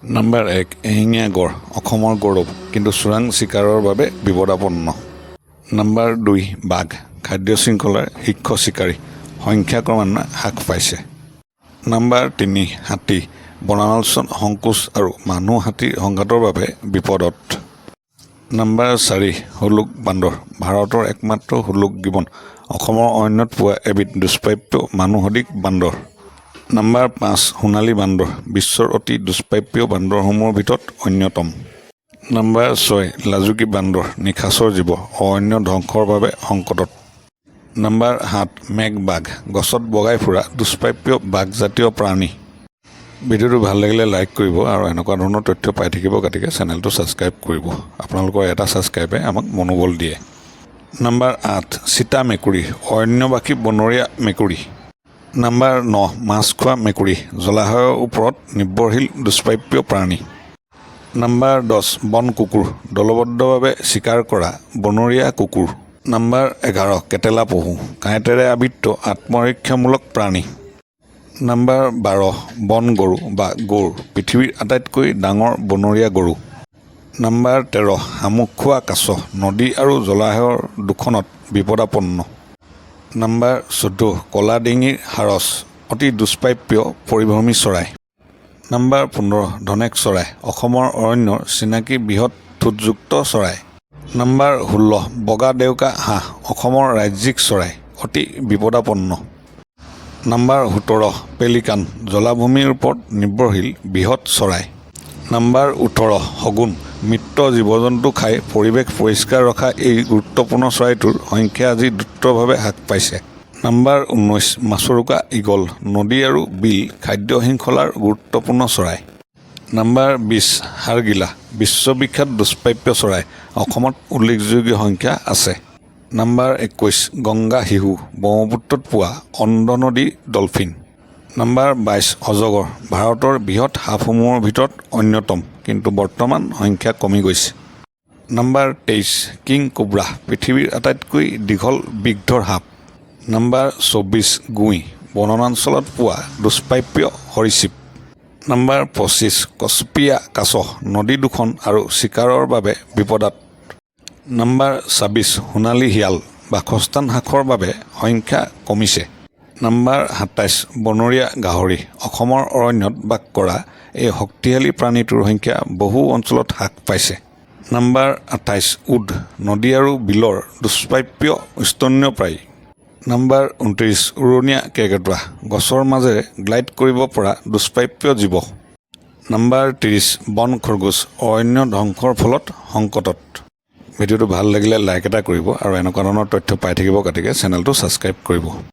Number 1 এশিঙীয়া গড় অসমৰ গৌৰৱ কিন্তু চোৰাং চিকাৰৰ বাবে বিপদাপন্ন। নাম্বাৰ 2 বাঘ খাদ্য শৃংখলাৰ শীৰ্ষ চিকাৰী সংখ্যা ক্ৰমান্বয়ে হ্ৰাস পাইছে। নাম্বাৰ 3 হাতী বনাঞ্চল সংকোচ আৰু মানুহ হাতীৰ সংঘাতৰ বাবে বিপদত। নাম্বাৰ 4 হুলুক বান্দৰ ভাৰতৰ একমাত্ৰ হুলুক গিবন অসমৰ অৰণ্যত পোৱা এবিধ দুষ্প্ৰাপ্য মানুহদিক বান্দৰ। নাম্বাৰ 5 সোণালী বান্দৰ বিশ্বৰ অতি দুষ্প্ৰাপ্য বান্দৰসমূহৰ ভিতৰত অন্যতম। নাম্বাৰ 6 লাজুকী বান্দৰ নিশাচৰ জীৱ অৰণ্য ধ্বংসৰ বাবে সংকটত। নাম্বাৰ 7 মেঘবাঘ গছত বগাই ফুৰা দুষ্প্ৰাপ্য বাঘজাতীয় প্ৰাণী। ভিডিঅ'টো ভাল লাগিলে লাইক কৰিব আৰু এনেকুৱা ধৰণৰ তথ্য পাই থাকিব, গতিকে চেনেলটো ছাবস্ক্ৰাইব কৰিব। আপোনালোকৰ এটা ছাবস্ক্ৰাইবে আমাক মনোবল দিয়ে। নাম্বাৰ 8 চিতা মেকুৰী অৰণ্যবাসী বনৰীয়া মেকুৰী। নাম্বাৰ 9 মাছ খোৱা মেকুৰী জলাশয়ৰ ওপৰত নিৰ্ভৰশীল দুষ্প্ৰাপ্য প্ৰাণী। নাম্বাৰ 10 বন কুকুৰ দলবদ্ধভাৱে চিকাৰ কৰা বনৰীয়া কুকুৰ। নাম্বাৰ 11 কেটেলা পহু কাঁইটেৰে আবৃত আত্মৰক্ষামূলক প্ৰাণী। নাম্বাৰ 12 বন গৰু বা গৌৰ পৃথিৱীৰ আটাইতকৈ ডাঙৰ বনৰীয়া গৰু। নাম্বাৰ 13 শামুক খোৱা কাছ নদী আৰু জলাশয়ৰ দুখনত বিপদাপন্ন। নাম্বাৰ 14 কলা ডিঙিৰ সাৰস অতি দুষ্প্ৰাপ্য পৰিভ্ৰমী চৰাই। নাম্বাৰ 15 ধনেক চৰাই অসমৰ অৰণ্যৰ চিনাকি বৃহৎ ঠোঁটযুক্ত চৰাই। নাম্বাৰ 16 বগা ডেউকা হাঁহ অসমৰ ৰাজ্যিক চৰাই অতি বিপদাপন্ন। নাম্বাৰ 17 পেলিকান জলাভূমিৰ ওপৰত নিৰ্ভৰশীল বৃহৎ চৰাই। নাম্বাৰ 18 শগুন মৃত জীৱ জন্তু খাই পৰিৱেশ পৰিষ্কাৰ ৰখা এই গুৰুত্বপূৰ্ণ চৰাইটোৰ সংখ্যা আজি দ্ৰুতভাৱে হ্ৰাস পাইছে। নাম্বাৰ 19 মাছৰোকা ঈগল নদী আৰু বিল খাদ্য শৃংখলাৰ গুৰুত্বপূৰ্ণ চৰাই। নাম্বাৰ 20 হাড়গিলা বিশ্ববিখ্যাত দুষ্প্ৰাপ্য চৰাই অসমত উল্লেখযোগ্য সংখ্যা আছে। নাম্বাৰ 21 গংগা শিহু ব্ৰহ্মপুত্ৰত পোৱা অন্ধ নদী ডলফিন। নাম্বাৰ 22 অজগৰ ভাৰতৰ বৃহৎ সাপসমূহৰ ভিতৰত অন্যতম কিন্তু বৰ্তমান সংখ্যা কমি গৈছে। নাম্বাৰ 23 কিং কোব্ৰা পৃথিৱীৰ আটাইতকৈ দীঘল বিগধৰ সাপ। নাম্বাৰ 24 গুই বনাঞ্চলত পোৱা দুষ্প্ৰাপ্য সৰীসৃপ। নাম্বাৰ 25 কচপিয়া কাছ নদী দুখন আৰু চিকাৰৰ বাবে বিপদাত। নাম্বাৰ 26 সোণালী শিয়াল বাসস্থান হ্ৰাসৰ বাবে সংখ্যা কমিছে। নাম্বাৰ 27 বনৰীয়া গাহৰি অসমৰ অৰণ্যত বাস কৰা এই শক্তিশালী প্ৰাণীটোৰ সংখ্যা বহু অঞ্চলত হ্ৰাস পাইছে। নাম্বাৰ 28 উদ নদী আৰু বিলৰ দুষ্প্ৰাপ্য স্তন্যপায়ী। নাম্বাৰ 29 উৰণীয়া কেৰ্কেটুৱা গছৰ মাজেৰে গ্লাইড কৰিব পৰা দুষ্প্ৰাপ্য জীৱ। নাম্বাৰ 30 বন খৰগোচ অৰণ্য ধ্বংসৰ ফলত সংকটত। ভিডিঅ'টো ভাল লাগিলে লাইক এটা কৰিব আৰু এনেকুৱা ধৰণৰ তথ্য পাই থাকিব, গতিকে চেনেলটো ছাবস্ক্ৰাইব কৰিব।